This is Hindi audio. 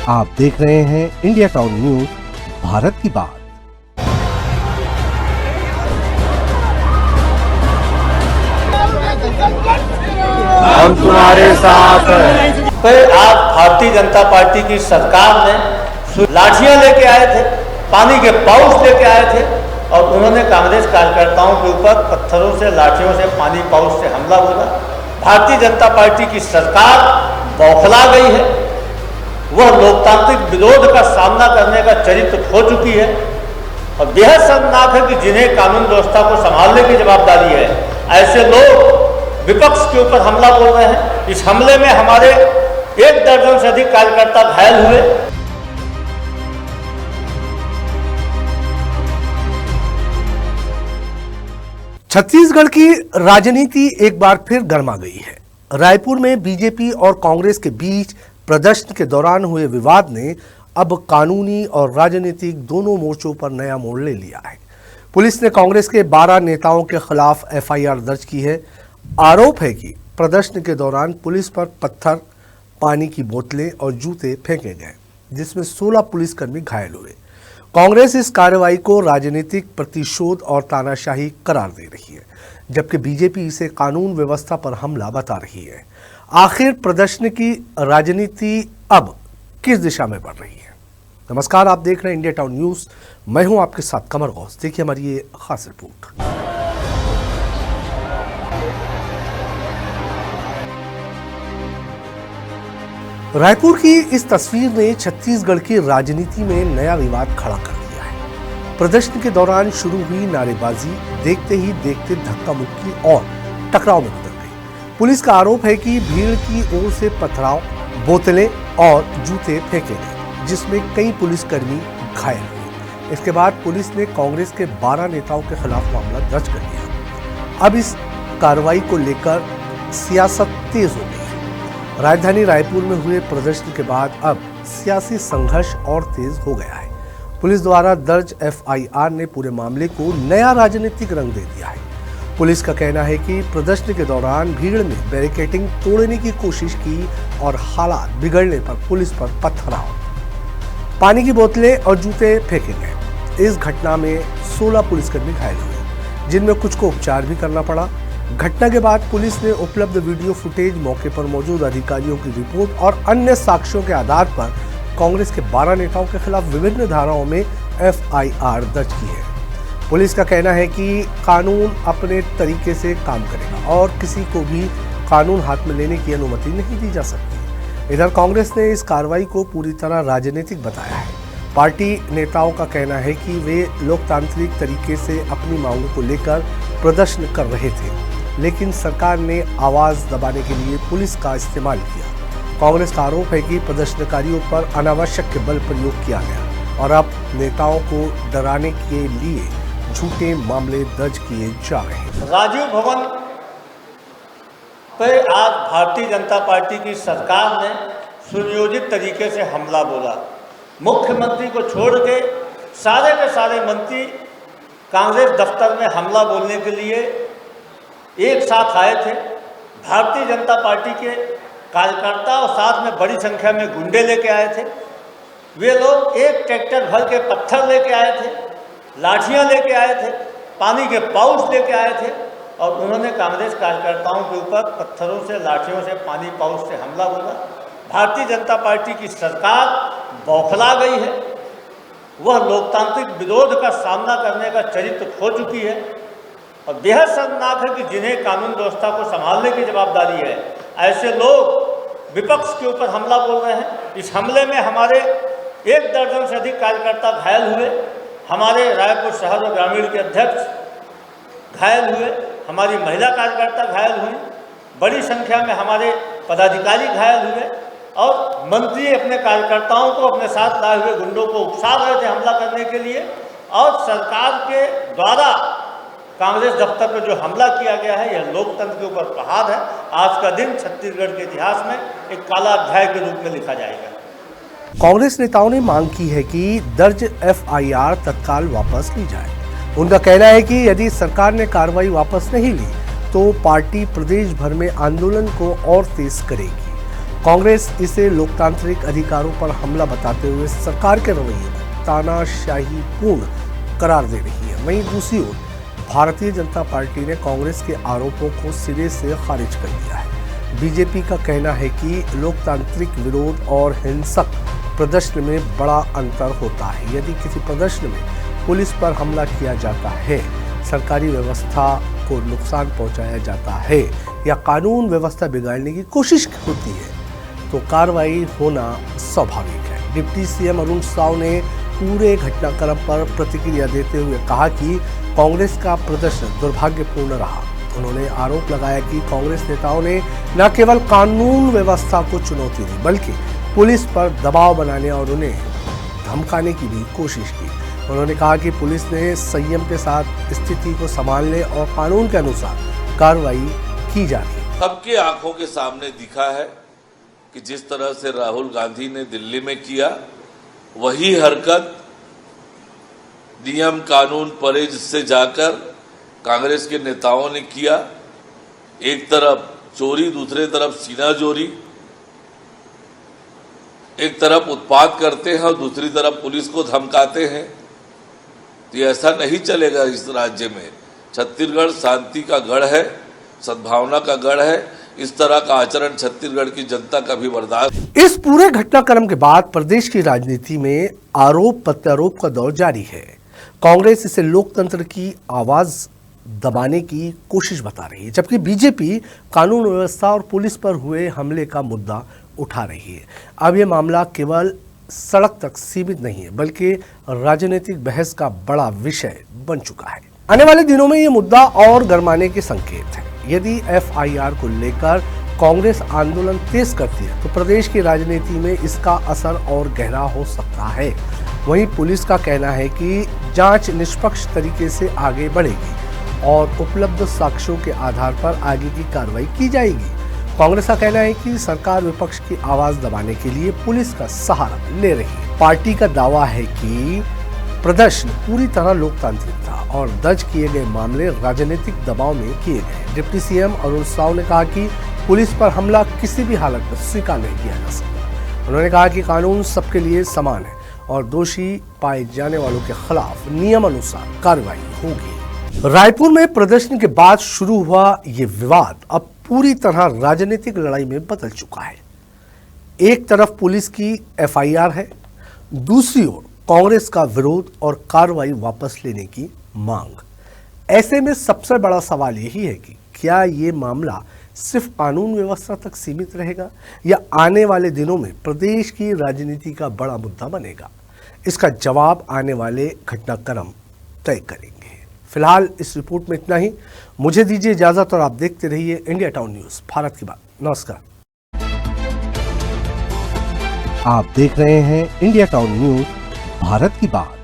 आप देख रहे हैं इंडिया टाउन न्यूज, भारत की बात। हम तुम्हारे साथ हैं। फिर आज भारतीय जनता पार्टी की सरकार ने लाठियां लेके आए थे, पानी के पाउच लेके आए थे और उन्होंने कांग्रेस कार्यकर्ताओं के ऊपर पत्थरों से, लाठियों से, पानी पाउच से हमला बोला। भारतीय जनता पार्टी की सरकार बौखला गई है। वह लोकतांत्रिक विरोध का सामना करने का चरित्र खो चुकी है और बेहद शर्मनाक है कि जिन्हें कानून व्यवस्था को संभालने की जवाबदारी है, ऐसे लोग विपक्ष के ऊपर हमला बोल रहे हैं। इस हमले में हमारे 1 दर्जन से अधिक कार्यकर्ता घायल हुए। छत्तीसगढ़ की राजनीति एक बार फिर गर्मा गई है। रायपुर में बीजेपी और कांग्रेस के बीच प्रदर्शन के दौरान हुए विवाद ने अब कानूनी और राजनीतिक दोनों मोर्चों पर नया मोड़ ले लिया है। पुलिस ने कांग्रेस के 12 नेताओं के खिलाफ एफआईआर दर्ज की है। आरोप है कि प्रदर्शन के दौरान पुलिस पर पत्थर, पानी की बोतलें और जूते फेंके गए, जिसमें 16 पुलिसकर्मी घायल हुए। कांग्रेस इस कार्रवाई को राजनीतिक प्रतिशोध और तानाशाही करार दे रही है, जबकि बीजेपी इसे कानून व्यवस्था पर हमला बता रही है। आखिर प्रदर्शन की राजनीति अब किस दिशा में बढ़ रही है? नमस्कार, आप देख रहे हैं इंडिया टाउन न्यूज। मैं हूं आपके साथ कमर गौस। देखिए हमारी ये खास रिपोर्ट। रायपुर की इस तस्वीर ने छत्तीसगढ़ की राजनीति में नया विवाद खड़ा कर दिया है। प्रदर्शन के दौरान शुरू हुई नारेबाजी देखते ही देखते धक्का मुक्की और टकराव में बदल गई। पुलिस का आरोप है कि भीड़ की ओर से पथराव, बोतलें और जूते फेंके गए, जिसमें कई पुलिसकर्मी घायल हुए। इसके बाद पुलिस ने कांग्रेस के 12 नेताओं के खिलाफ मामला दर्ज कर लिया। अब इस कार्रवाई को लेकर सियासत तेज हो गई है। राजधानी रायपुर में हुए प्रदर्शन के बाद अब सियासी संघर्ष और तेज हो गया है। पुलिस द्वारा दर्ज एफआईआर ने पूरे मामले को नया राजनीतिक रंग दे दिया है। पुलिस का कहना है कि प्रदर्शन के दौरान भीड़ ने बैरिकेडिंग तोड़ने की कोशिश की और हालात बिगड़ने पर पुलिस पर पथराव, पानी की बोतलें और जूते फेंके गए। इस घटना में 16 पुलिसकर्मी घायल हुए, जिनमें कुछ को उपचार भी करना पड़ा। घटना के बाद पुलिस ने उपलब्ध वीडियो फुटेज, मौके पर मौजूद अधिकारियों की रिपोर्ट और अन्य साक्ष्यों के आधार पर कांग्रेस के 12 नेताओं के खिलाफ विभिन्न धाराओं में एफआईआर दर्ज की है। पुलिस का कहना है कि कानून अपने तरीके से काम करेगा और किसी को भी कानून हाथ में लेने की अनुमति नहीं दी जा सकती। इधर कांग्रेस ने इस कार्रवाई को पूरी तरह राजनीतिक बताया है। पार्टी नेताओं का कहना है कि वे लोकतांत्रिक तरीके से अपनी मांगों को लेकर प्रदर्शन कर रहे थे, लेकिन सरकार ने आवाज दबाने के लिए पुलिस का इस्तेमाल किया। कांग्रेस का आरोप है कि प्रदर्शनकारियों पर अनावश्यक बल प्रयोग किया गया और अब नेताओं को डराने के लिए झूठे मामले दर्ज किए जा रहे हैं। राजीव भवन पर आज भारतीय जनता पार्टी की सरकार ने सुनियोजित तरीके से हमला बोला। मुख्यमंत्री को छोड़ के सारे मंत्री कांग्रेस दफ्तर में हमला बोलने के लिए एक साथ आए थे। भारतीय जनता पार्टी के कार्यकर्ता और साथ में बड़ी संख्या में गुंडे लेके आए थे। वे लोग एक ट्रैक्टर भर के पत्थर लेके आए थे, लाठियां लेके आए थे, पानी के पाउच लेके आए थे और उन्होंने कांग्रेस कार्यकर्ताओं के ऊपर पत्थरों से, लाठियों से, पानी पाउच से हमला बोला। भारतीय जनता पार्टी की सरकार बौखला गई है। वह लोकतांत्रिक विरोध का सामना करने का चरित्र खो चुकी है और बेहद शर्मनाक है कि जिन्हें कानून व्यवस्था को संभालने की जवाबदारी है, ऐसे लोग विपक्ष के ऊपर हमला बोल रहे हैं। इस हमले में हमारे 1 दर्जन से अधिक कार्यकर्ता घायल हुए। हमारे रायपुर शहर और ग्रामीण के अध्यक्ष घायल हुए, हमारी महिला कार्यकर्ता घायल हुई, बड़ी संख्या में हमारे पदाधिकारी घायल हुए और मंत्री अपने कार्यकर्ताओं को अपने साथ लाए हुए गुंडों को उकसा रहे थे हमला करने के लिए। और सरकार के द्वारा कांग्रेस दफ्तर पर जो हमला किया गया है, यह लोकतंत्र के ऊपर प्रहार है। आज का दिन छत्तीसगढ़ के इतिहास में एक काला अध्याय के रूप में लिखा जाएगा। कांग्रेस नेताओं ने मांग की है कि दर्ज एफआईआर तत्काल वापस ली जाए। उनका कहना है कि यदि सरकार ने कार्रवाई वापस नहीं ली तो पार्टी प्रदेश भर में आंदोलन को और तेज करेगी। कांग्रेस इसे लोकतांत्रिक अधिकारों पर हमला बताते हुए सरकार के रवैये को तानाशाहीपूर्ण करार दे रही है। वहीं दूसरी ओर भारतीय जनता पार्टी ने कांग्रेस के आरोपों को सिरे से खारिज कर दिया है। बीजेपी का कहना है कि लोकतांत्रिक विरोध और हिंसक प्रदर्शन में बड़ा अंतर होता है। यदि किसी प्रदर्शन में पुलिस पर हमला किया जाता है, सरकारी व्यवस्था को नुकसान पहुंचाया जाता है या कानून व्यवस्था बिगाड़ने की कोशिश होती है, तो कार्रवाई होना स्वाभाविक है। डिप्टी सीएम अरुण साव ने पूरे घटनाक्रम पर प्रतिक्रिया देते हुए कहा कि कांग्रेस का प्रदर्शन दुर्भाग्यपूर्ण रहा। उन्होंने आरोप लगाया कि कांग्रेस नेताओं ने न केवल कानून व्यवस्था को चुनौती दी, बल्कि पुलिस पर दबाव बनाने और उन्हें धमकाने की भी कोशिश की। उन्होंने कहा कि पुलिस ने संयम के साथ स्थिति को संभालने और कानून के अनुसार कार्रवाई की जा रही है। सबकी आंखों के सामने दिखा है कि जिस तरह से राहुल गांधी ने दिल्ली में किया, वही हरकत नियम कानून परहेज से जाकर कांग्रेस के नेताओं ने किया। एक तरफ चोरी, दूसरे तरफ सीनाजोरी, एक तरफ उत्पात करते हैं और दूसरी तरफ पुलिस को धमकाते हैं। तो ऐसा नहीं चलेगा इस राज्य में। छत्तीसगढ़ शांति का गढ़ है, सद्भावना का गढ़ है। इस तरह का आचरण छत्तीसगढ़ की जनता का भी बर्दाश्त। इस पूरे घटनाक्रम के बाद प्रदेश की राजनीति में आरोप प्रत्यारोप का दौर जारी है। कांग्रेस इसे लोकतंत्र की आवाज दबाने की कोशिश बता रही है, जबकि बीजेपी कानून व्यवस्था और पुलिस पर हुए हमले का मुद्दा उठा रही है। अब यह मामला केवल सड़क तक सीमित नहीं है, बल्कि राजनीतिक बहस का बड़ा विषय बन चुका है। आने वाले दिनों में यह मुद्दा और गरमाने के संकेत है। यदि एफआईआर को लेकर कांग्रेस आंदोलन तेज करती है, तो प्रदेश की राजनीति में इसका असर और गहरा हो सकता है। वहीं पुलिस का कहना है कि जांच निष्पक्ष तरीके से आगे बढ़ेगी और उपलब्ध साक्ष्यों के आधार पर आगे की कार्रवाई की जाएगी। कांग्रेस का कहना है कि सरकार विपक्ष की आवाज दबाने के लिए पुलिस का सहारा ले रही है। पार्टी का दावा है कि प्रदर्शन पूरी तरह लोकतांत्रिक था और दर्ज किए गए मामले राजनीतिक दबाव में किए गए। डिप्टी सीएम अरुण साव ने कहा कि पुलिस पर हमला किसी भी हालत में स्वीकार नहीं किया जा सकता। उन्होंने कहा कि कानून सबके लिए समान है और दोषी पाए जाने वालों के खिलाफ नियम अनुसार कार्रवाई होगी। रायपुर में प्रदर्शन के बाद शुरू हुआ ये विवाद अब पूरी तरह राजनीतिक लड़ाई में बदल चुका है। एक तरफ पुलिस की एफआईआर है, दूसरी ओर कांग्रेस का विरोध और कार्रवाई वापस लेने की मांग। ऐसे में सबसे बड़ा सवाल यही है कि क्या ये मामला सिर्फ कानून व्यवस्था तक सीमित रहेगा या आने वाले दिनों में प्रदेश की राजनीति का बड़ा मुद्दा बनेगा। इसका जवाब आने वाले घटनाक्रम तय करेंगे। फिलहाल इस रिपोर्ट में इतना ही। मुझे दीजिए इजाजत और आप देखते रहिए इंडिया टाउन न्यूज, भारत की बात। नमस्कार। आप देख रहे हैं इंडिया टाउन न्यूज, भारत की बात।